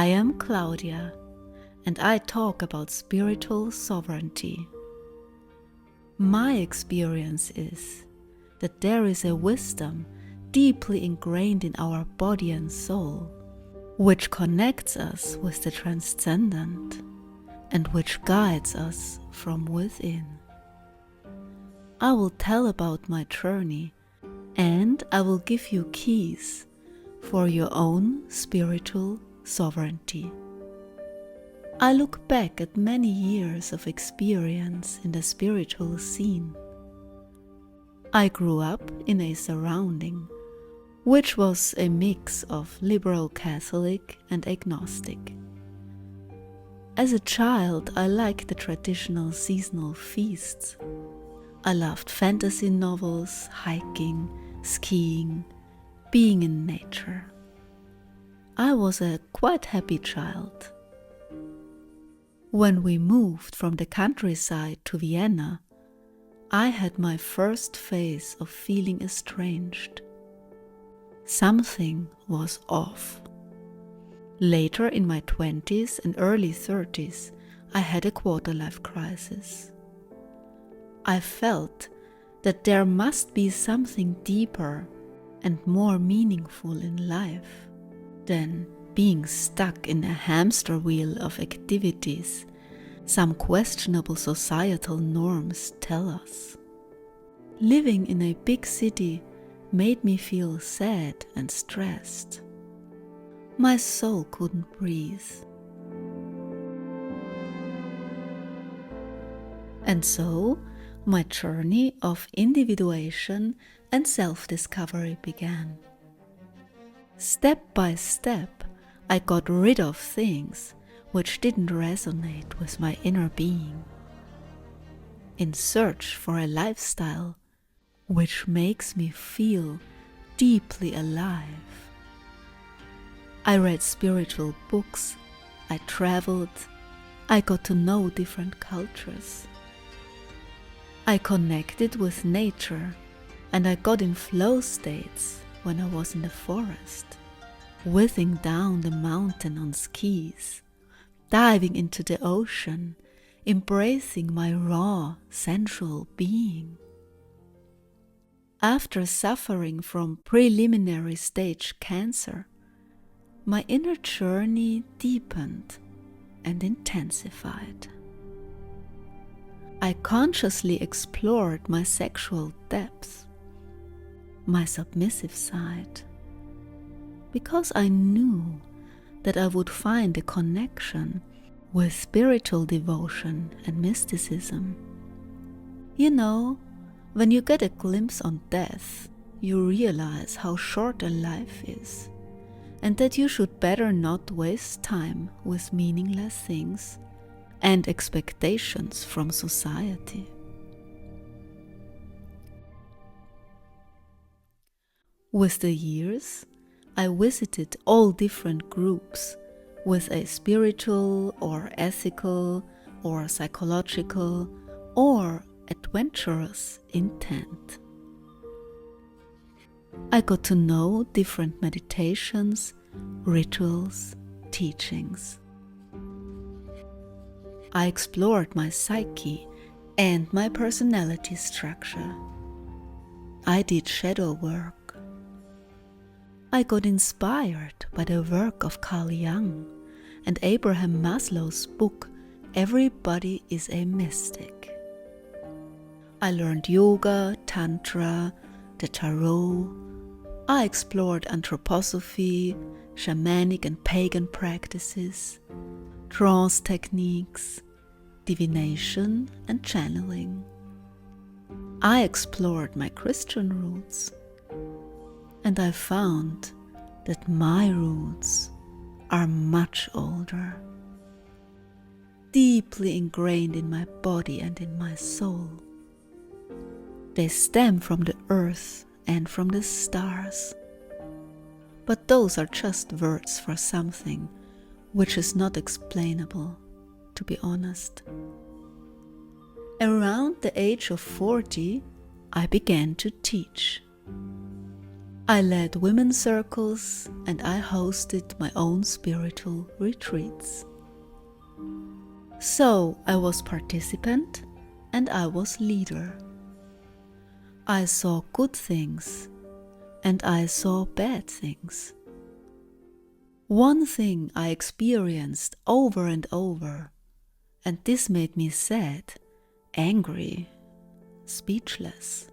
I am Claudia, and I talk about spiritual sovereignty. My experience is that there is a wisdom deeply ingrained in our body and soul, which connects us with the transcendent and which guides us from within. I will tell about my journey, and I will give you keys for your own spiritual sovereignty. I look back at many years of experience in the spiritual scene. I grew up in a surrounding which was a mix of liberal Catholic and agnostic. As a child, I liked the traditional seasonal feasts. I loved fantasy novels, hiking, skiing, being in nature. I was a quite happy child. When we moved from the countryside to Vienna, I had my first phase of feeling estranged. Something was off. Later in my 20s and early 30s, I had a quarter-life crisis. I felt that there must be something deeper and more meaningful in life than being stuck in a hamster wheel of activities some questionable societal norms tell us. Living in a big city made me feel sad and stressed. My soul couldn't breathe. And so, my journey of individuation and self-discovery began. Step by step, I got rid of things which didn't resonate with my inner being, in search for a lifestyle which makes me feel deeply alive. I read spiritual books, I traveled, I got to know different cultures. I connected with nature, and I got in flow states when I was in the forest, whizzing down the mountain on skis, diving into the ocean, embracing my raw, sensual being. After suffering from preliminary stage cancer, my inner journey deepened and intensified. I consciously explored my sexual depths, my submissive side, because I knew that I would find a connection with spiritual devotion and mysticism. You know, when you get a glimpse on death, you realize how short a life is, and that you should better not waste time with meaningless things and expectations from society. With the years, I visited all different groups with a spiritual or ethical or psychological or adventurous intent. I got to know different meditations, rituals, teachings. I explored my psyche and my personality structure. I did shadow work. I got inspired by the work of Carl Jung and Abraham Maslow's book, Everybody is a Mystic. I learned yoga, tantra, the tarot. I explored anthroposophy, shamanic and pagan practices, trance techniques, divination and channeling. I explored my Christian roots, and I found that my roots are much older, deeply ingrained in my body and in my soul. They stem from the earth and from the stars. But those are just words for something which is not explainable, to be honest. Around the age of 40, I began to teach. I led women's circles and I hosted my own spiritual retreats. So I was participant and I was leader. I saw good things and I saw bad things. One thing I experienced over and over, and this made me sad, angry, speechless.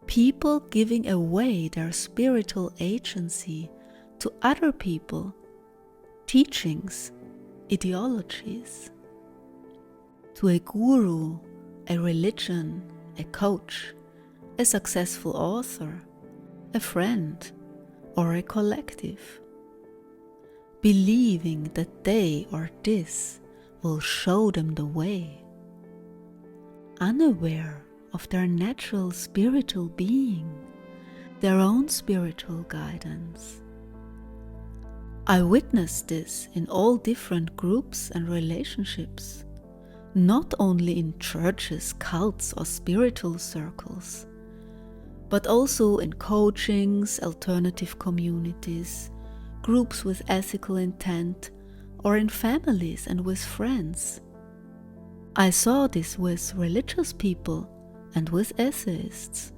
People giving away their spiritual agency to other people, teachings, ideologies, to a guru, a religion, a coach, a successful author, a friend, or a collective, believing that they or this will show them the way, unaware of their natural spiritual being, their own spiritual guidance. I witnessed this in all different groups and relationships, not only in churches, cults, or spiritual circles, but also in coachings, alternative communities, groups with ethical intent, or in families and with friends. I saw this with religious people and with atheists.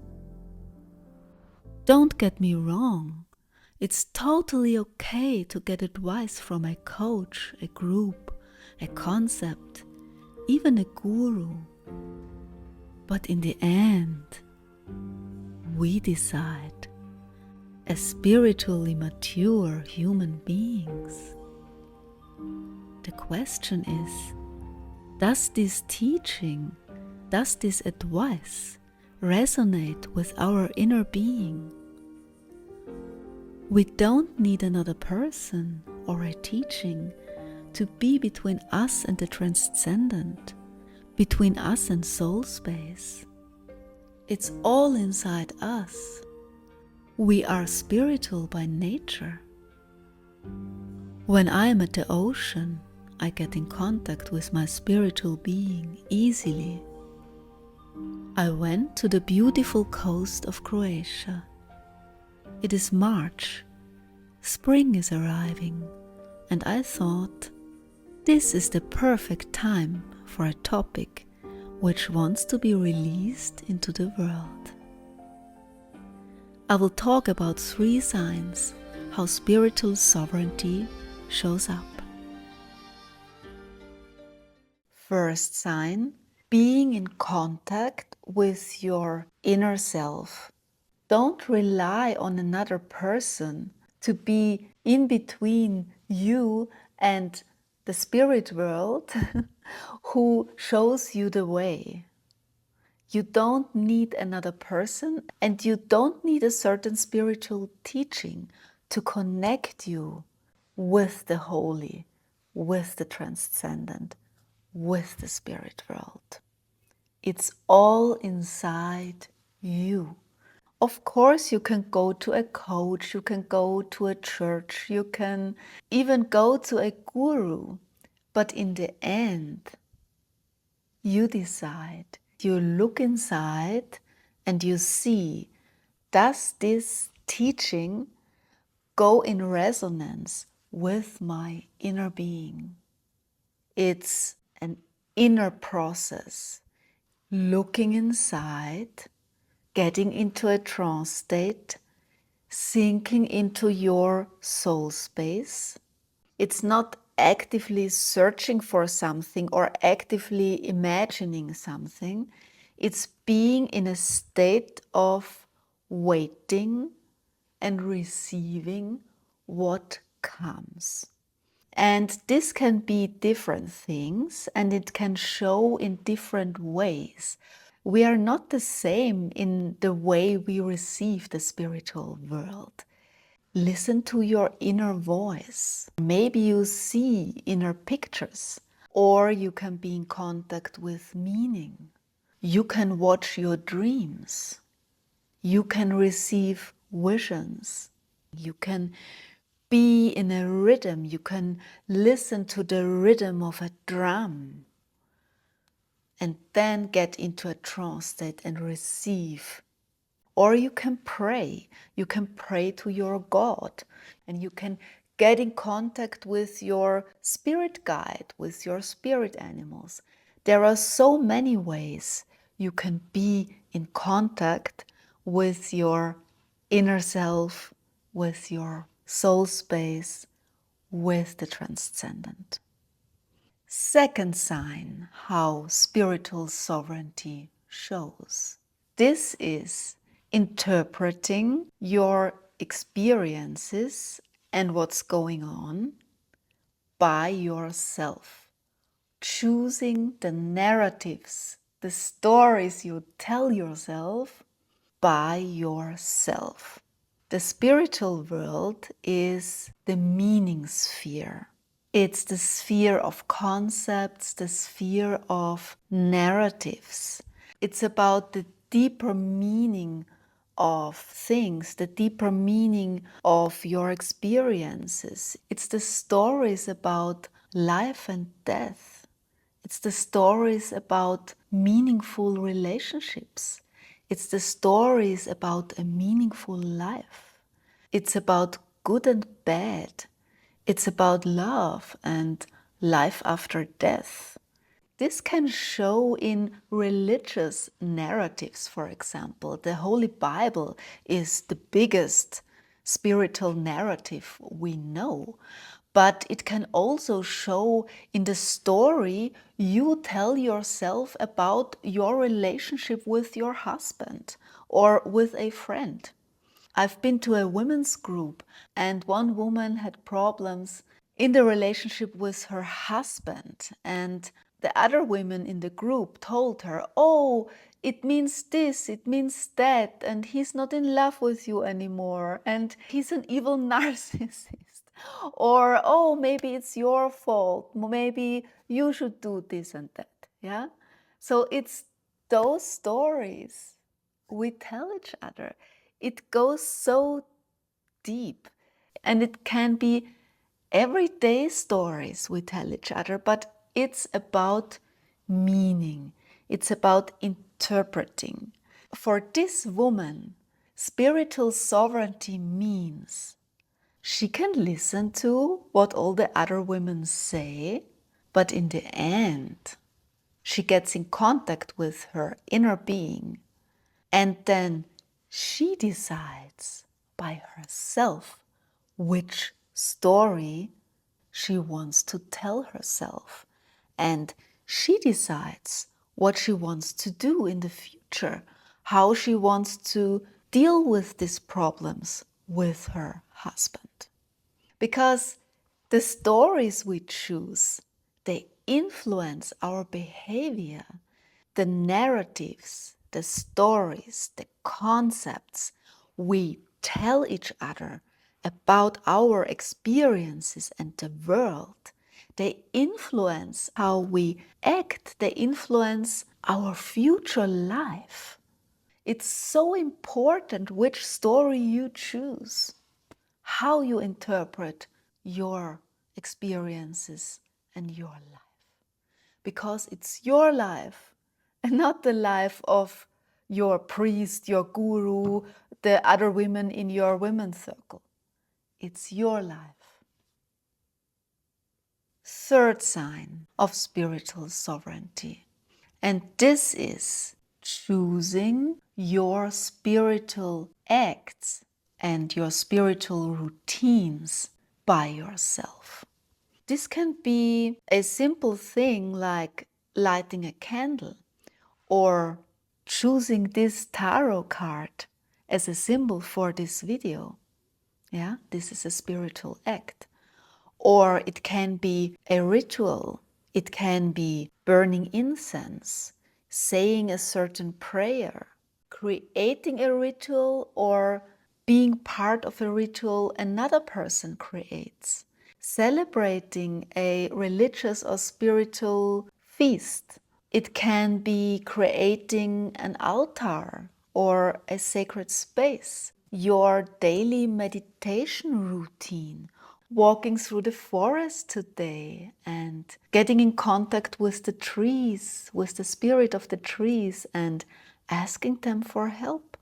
Don't get me wrong, it's totally okay to get advice from a coach, a group, a concept, even a guru. But in the end, we decide, as spiritually mature human beings. The question is, does this teaching, does this advice resonate with our inner being? We don't need another person or a teaching to be between us and the transcendent, between us and soul space. It's all inside us. We are spiritual by nature. When I am at the ocean, I get in contact with my spiritual being easily. I went to the beautiful coast of Croatia. It is March. Spring is arriving, and I thought, this is the perfect time for a topic which wants to be released into the world. I will talk about 3 signs how spiritual sovereignty shows up. First sign, being in contact with your inner self. Don't rely on another person to be in between you and the spirit world who shows you the way. You don't need another person, and you don't need a certain spiritual teaching to connect you with the holy, with the transcendent, with the spirit world. It's all inside you. Of course, you can go to a coach, you can go to a church, you can even go to a guru, but in the end, you decide. You look inside and you see, does this teaching go in resonance with my inner being? It's an inner process, looking inside, getting into a trance state, sinking into your soul space. It's not actively searching for something or actively imagining something. It's being in a state of waiting and receiving what comes. And this can be different things, and it can show in different ways. We are not the same in the way we receive the spiritual world. Listen to your inner voice. Maybe you see inner pictures, or you can be in contact with meaning. You can watch your dreams. You can receive visions. You can be in a rhythm. You can listen to the rhythm of a drum and then get into a trance state and receive. Or you can pray. You can pray to your God, and you can get in contact with your spirit guide, with your spirit animals. There are so many ways you can be in contact with your inner self, with your soul space, with the transcendent. Second sign how spiritual sovereignty shows. This is interpreting your experiences and what's going on by yourself, choosing the narratives, the stories you tell yourself by yourself. The spiritual world is the meaning sphere. It's the sphere of concepts, the sphere of narratives. It's about the deeper meaning of things, the deeper meaning of your experiences. It's the stories about life and death. It's the stories about meaningful relationships. It's the stories about a meaningful life. It's about good and bad. It's about love and life after death. This can show in religious narratives, for example. The Holy Bible is the biggest spiritual narrative we know. But it can also show in the story you tell yourself about your relationship with your husband or with a friend. I've been to a women's group, and one woman had problems in the relationship with her husband, and the other women in the group told her, oh, it means this, it means that, and he's not in love with you anymore, and he's an evil narcissist. Or, oh, maybe it's your fault, maybe you should do this and that. Yeah, so it's those stories we tell each other. It goes so deep, and it can be everyday stories we tell each other, but it's about meaning. It's about interpreting. For this woman, spiritual sovereignty means she can listen to what all the other women say, but in the end, she gets in contact with her inner being, and then she decides by herself which story she wants to tell herself. And she decides what she wants to do in the future, how she wants to deal with these problems with her husband. Because the stories we choose, they influence our behavior. The narratives, the stories, the concepts we tell each other about our experiences and the world, they influence how we act, they influence our future life. It's so important which story you choose, how you interpret your experiences and your life. Because it's your life and not the life of your priest, your guru, the other women in your women's circle. It's your life. Third sign of spiritual sovereignty. And this is choosing your spiritual acts and your spiritual routines by yourself. This can be a simple thing like lighting a candle or choosing this tarot card as a symbol for this video. Yeah, this is a spiritual act. Or it can be a ritual. It can be burning incense, saying a certain prayer, creating a ritual, or being part of a ritual another person creates, celebrating a religious or spiritual feast. It can be creating an altar or a sacred space, your daily meditation routine, walking through the forest today and getting in contact with the trees, with the spirit of the trees, and asking them for help.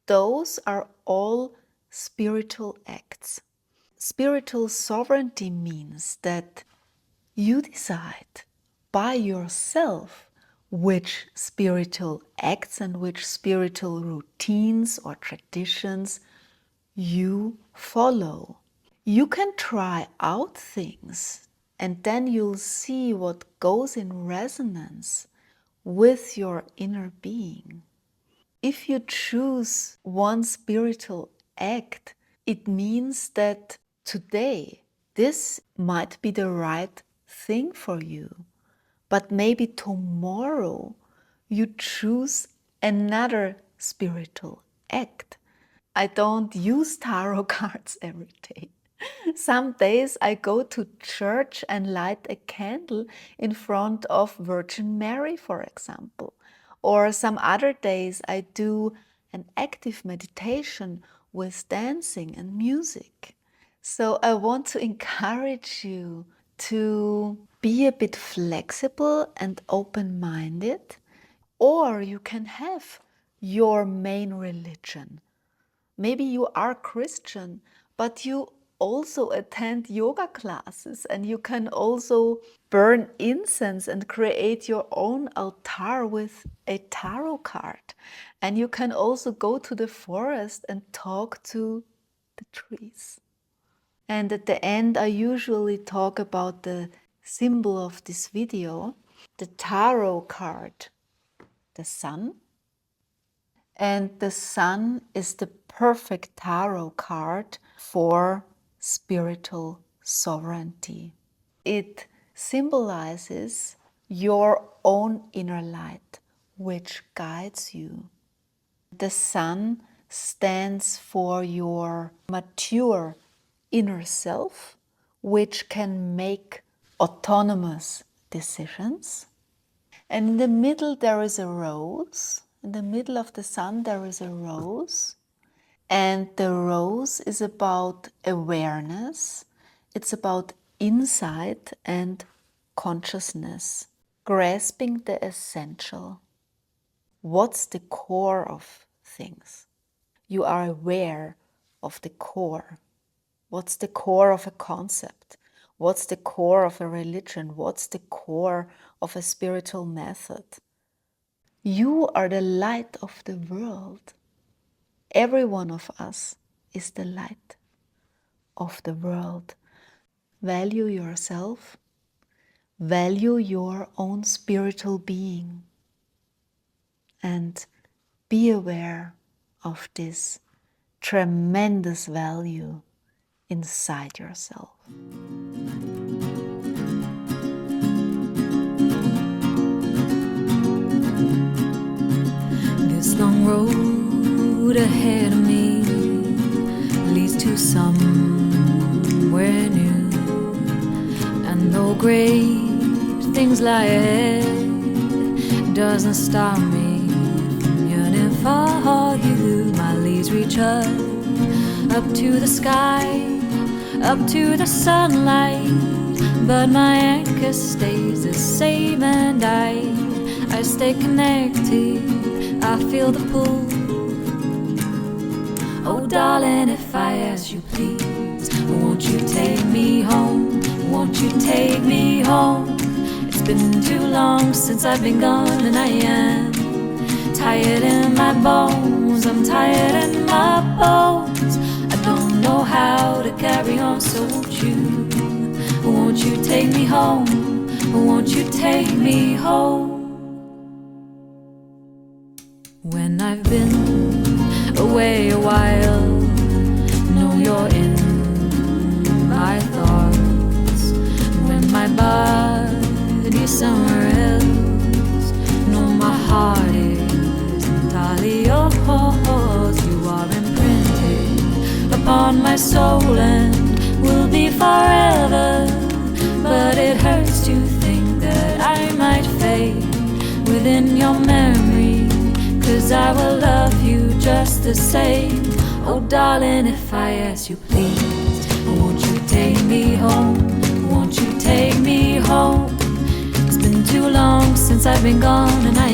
Those are all spiritual acts. Spiritual sovereignty means that you decide by yourself which spiritual acts and which spiritual routines or traditions you follow. You can try out things and then you'll see what goes in resonance with your inner being. If you choose one spiritual act, it means that today this might be the right thing for you, but maybe tomorrow you choose another spiritual act. I don't use tarot cards every day. Some days I go to church and light a candle in front of Virgin Mary, for example. Or some other days I do an active meditation with dancing and music. So I want to encourage you to be a bit flexible and open-minded, or you can have your main religion. Maybe you are Christian, but you also attend yoga classes and you can also burn incense and create your own altar with a tarot card. And you can also go to the forest and talk to the trees. And at the end, I usually talk about the symbol of this video, the tarot card, the sun. And the sun is the perfect tarot card for spiritual sovereignty. It symbolizes your own inner light, which guides you. The sun stands for your mature inner self, which can make autonomous decisions. And in the middle there is a rose. In the middle of the sun there is a rose. And the rose is about awareness. It's about insight and consciousness, grasping the essential. What's the core of things? You are aware of the core. What's the core of a concept? What's the core of a religion? What's the core of a spiritual method? You are the light of the world. Every one of us is the light of the world. Value yourself. Value your own spiritual being. And be aware of this tremendous value inside yourself. This long road ahead of me leads to somewhere new, and though great things lie ahead, doesn't stop me from yearning for you. My leaves reach up to the sky, up to the sunlight, but my anchor stays the same, and I stay connected. I feel the pull. Oh darling, if I ask you please, won't you take me home? Won't you take me home? It's been too long since I've been gone, and I am tired in my bones. I'm tired in my bones. I don't know how to carry on, so won't you take me home? Won't you take me home? When I've been away a while, know you're in my thoughts. When my body's somewhere else, know my heart is entirely yours. You are imprinted upon my soul and will be forever. But it hurts to think that I might fade within your memory, 'cause I will love you just the same. Oh darling, if I ask you please, won't you take me home? Won't you take me home? It's been too long since I've been gone, and I